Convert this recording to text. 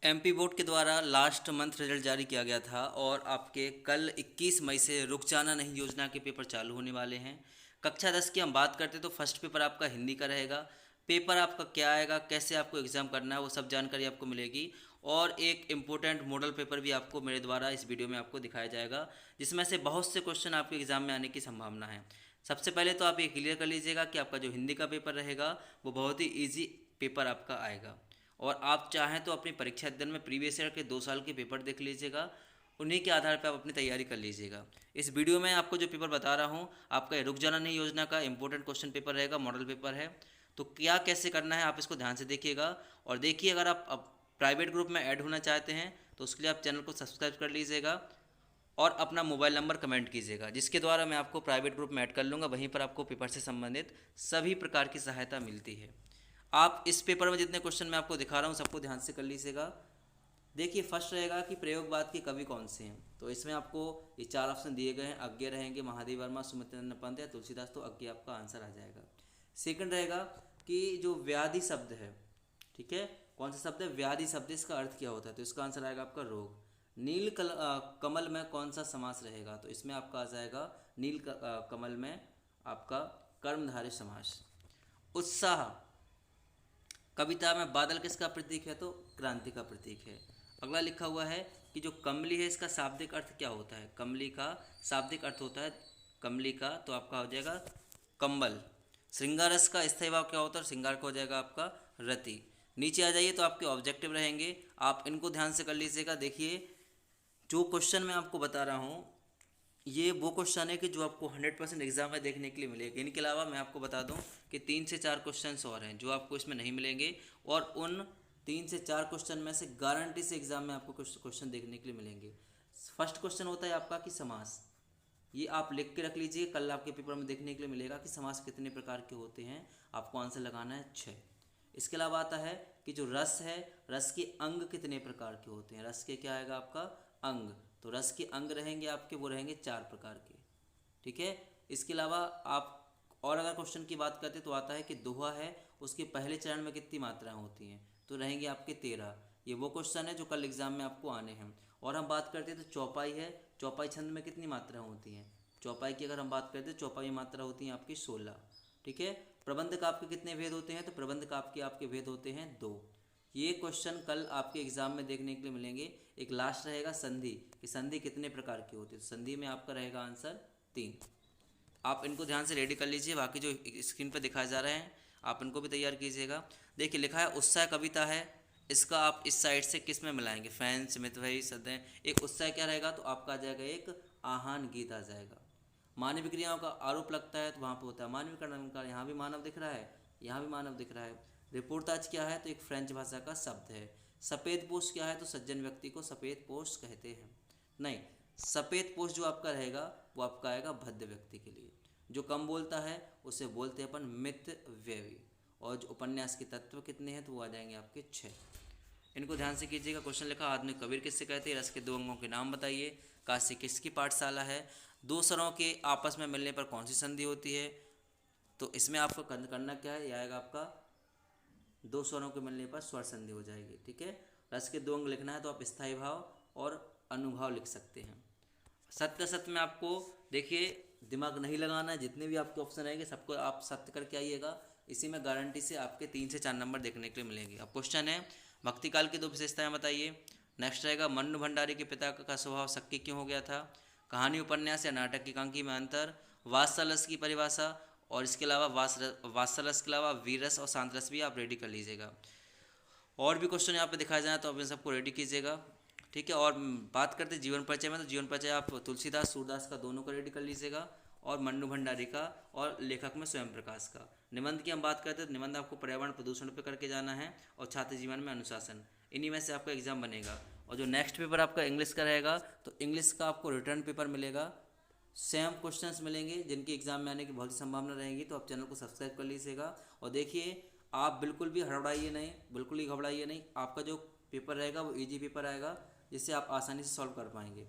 MP board के द्वारा last month result जारी किया गया था और आपके कल 21 मई से रुक जाना नहीं योजना के पेपर चालू होने वाले हैं। कक्षा 10 की हम बात करते तो फर्स्ट पेपर आपका हिंदी का रहेगा। पेपर आपका क्या आएगा, कैसे आपको एग्ज़ाम करना है, वो सब जानकारी आपको मिलेगी। और एक इम्पोर्टेंट मॉडल पेपर भी आपको मेरे द्वारा इस वीडियो में आपको दिखाया जाएगा, जिसमें से बहुत से क्वेश्चन आपके एग्ज़ाम में आने की संभावना है। सबसे पहले तो आप ये क्लियर कर लीजिएगा कि आपका जो हिंदी का पेपर रहेगा वो बहुत ही ईजी पेपर आपका आएगा। और आप चाहें तो अपनी परीक्षा अध्ययन में प्रीवियस ईयर के 2 साल के पेपर देख लीजिएगा, उन्हीं के आधार पर आप अपनी तैयारी कर लीजिएगा। इस वीडियो में आपको जो पेपर बता रहा हूँ आपका रुक जाना नहीं योजना का इंपॉर्टेंट क्वेश्चन पेपर रहेगा, मॉडल पेपर है। तो क्या कैसे करना है आप इसको ध्यान से देखिएगा। और देखिए, अगर आप प्राइवेट ग्रुप में ऐड होना चाहते हैं तो उसके लिए आप चैनल को सब्सक्राइब कर लीजिएगा और अपना मोबाइल नंबर कमेंट कीजिएगा, जिसके द्वारा मैं आपको प्राइवेट ग्रुप में ऐड कर लूँगा। वहीं पर आपको पेपर से संबंधित सभी प्रकार की सहायता मिलती है। आप इस पेपर में जितने क्वेश्चन मैं आपको दिखा रहा हूँ सबको ध्यान से कर लीजिएगा। देखिए, फर्स्ट रहेगा कि प्रयोगवाद के कवि कौन से हैं। तो इसमें आपको ये 4 ऑप्शन दिए गए हैं, अज्ञे रहेंगे, महादेव वर्मा, सुमित्रानंद पंत या तुलसीदास, तो अज्ञे आपका आंसर आ जाएगा। सेकंड रहेगा कि जो व्याधि शब्द है, ठीक है, कौन सा शब्द है, व्याधि शब्द, इसका अर्थ क्या होता है, तो इसका आंसर आएगा आपका रोग। कमल में कौन सा समास रहेगा, तो इसमें आपका आ जाएगा कमल में आपका कर्मधारय समास। उत्साह, कविता में बादल किसका प्रतीक है, तो क्रांति का प्रतीक है। अगला लिखा हुआ है कि जो कमली है इसका शाब्दिक अर्थ क्या होता है, कमली का शाब्दिक अर्थ होता है कमली का, तो आपका हो जाएगा कंबल। श्रृंगार रस का स्थायी भाव क्या होता है, श्रृंगार का हो जाएगा आपका रति। नीचे आ जाइए तो आपके ऑब्जेक्टिव रहेंगे, आप इनको ध्यान से कर लीजिएगा। देखिए, जो क्वेश्चन मैं आपको बता रहा हूँ ये वो क्वेश्चन है कि जो आपको 100% एग्जाम में देखने के लिए मिलेगा। इनके अलावा मैं आपको बता दूं कि 3 से 4 क्वेश्चंस और हैं जो आपको इसमें नहीं मिलेंगे, और उन 3 से 4 क्वेश्चन में से गारंटी से एग्जाम में आपको कुछ क्वेश्चन देखने के लिए मिलेंगे। फर्स्ट क्वेश्चन होता है आपका कि समास, ये आप लिख के रख लीजिए, कल आपके पेपर में देखने के लिए मिलेगा कि समास कितने प्रकार के होते हैं, आपको आंसर लगाना है 6। इसके अलावा आता है कि जो रस है, रस के अंग कितने प्रकार के होते हैं, रस के क्या आएगा आपका अंग, तो रस के अंग रहेंगे आपके, वो रहेंगे 4 प्रकार के, ठीक है। इसके अलावा आप और अगर क्वेश्चन की बात करते तो आता है कि दोहा है, उसके पहले चरण में कितनी मात्राएं होती हैं, तो रहेंगे आपके 13। ये वो क्वेश्चन है जो कल एग्जाम में आपको आने हैं। और हम बात करते हैं तो चौपाई है, चौपाई छंद में कितनी मात्राएं होती हैं, चौपाई की अगर हम बात करते हैं चौपाई मात्रा होती है आपकी 16, ठीक है। प्रबंध का आपके कितने भेद होते हैं, तो प्रबंध का आपके भेद होते हैं 2। ये क्वेश्चन कल आपके एग्जाम में देखने के लिए मिलेंगे। एक लास्ट रहेगा संधि, कि संधि कितने प्रकार की होती है, तो संधि में आपका रहेगा आंसर 3। आप इनको ध्यान से रेडी कर लीजिए, बाकी जो स्क्रीन पर दिखाए जा रहे हैं आप इनको भी तैयार कीजिएगा। देखिए, लिखा है उत्साह कविता है, इसका आप इस साइड से किस में मिलाएंगे, फैन, स्मित भाई, सदैव। एक उत्साह क्या रहेगा, तो आपका आ जाएगा एक आहान गीत आ जाएगा। मानवीय क्रियाओं का आरोप लगता है तो वहाँ पर होता है मानवीय कर्म, यहाँ भी मानव दिख रहा है, यहाँ भी मानव दिख रहा है। रिपोर्टाज क्या है, तो एक फ्रेंच भाषा का शब्द है। सफ़ेद पोष क्या है, तो सज्जन व्यक्ति को सफ़ेद पोष कहते हैं। नहीं, सफ़ेद पोष जो आपका रहेगा वो आपका आएगा भद्र व्यक्ति के लिए। जो कम बोलता है उसे बोलते हैं अपन मित व्यवी। और जो उपन्यास के तत्व कितने हैं, तो वो आ जाएंगे आपके 6। इनको ध्यान से कीजिएगा। क्वेश्चन लिखा, आधुनिक कबीर किससे कहते हैं, रस के 2 अंगों के नाम बताइए, काशी किसकी पाठशाला है, 2 स्वरों के आपस में मिलने पर कौन सी संधि होती है, तो इसमें आपको करना क्या है, यह आएगा आपका 2 स्वरों के मिलने पर स्वर संधि हो जाएगी, ठीक है। रस के 2 अंग लिखना है तो आप स्थायी भाव और अनुभाव लिख सकते हैं। सत्य सत्य में आपको देखिए दिमाग नहीं लगाना है, जितने भी आपके ऑप्शन रहेंगे सबको आप सत्य करके आइएगा। इसी में गारंटी से आपके 3 से 4 नंबर देखने के लिए मिलेंगे। अब क्वेश्चन है, भक्ति काल की 2 विशेषताएं बताइए। नेक्स्ट रहेगा, मन्नू भंडारी के पिता का स्वभाव शक्की क्यों हो गया था, कहानी, उपन्यास या नाटक की एकांकी में अंतर, वात्सल्य की परिभाषा, और इसके अलावा वात्सल्य के अलावा वीरस और शांतरस भी आप रेडी कर लीजिएगा। और भी क्वेश्चन यहाँ पे दिखाया जाए तो आप इन सबको रेडी कीजिएगा, ठीक है। और बात करते जीवन परिचय में, तो जीवन परिचय आप तुलसीदास, सूरदास का दोनों का रेडी कर लीजिएगा, और मन्नू भंडारी का, और लेखक में स्वयं प्रकाश का। निबंध की हम बात करते हैं तो निबंध आपको पर्यावरण प्रदूषण पे करके जाना है, और छात्र जीवन में अनुशासन, इन्हीं में से आपका एग्जाम बनेगा। और जो नेक्स्ट पेपर आपका इंग्लिश का रहेगा, तो इंग्लिश का आपको रिटर्न पेपर मिलेगा, सेम क्वेश्चंस मिलेंगे जिनकी एग्जाम में आने की बहुत संभावना रहेगी। तो आप चैनल को सब्सक्राइब कर लीजिएगा। और देखिए, आप बिल्कुल भी हड़बड़ाइए नहीं, बिल्कुल ही घबराइए नहीं, आपका जो पेपर रहेगा वो इजी पेपर आएगा, जिससे आप आसानी से सॉल्व कर पाएंगे।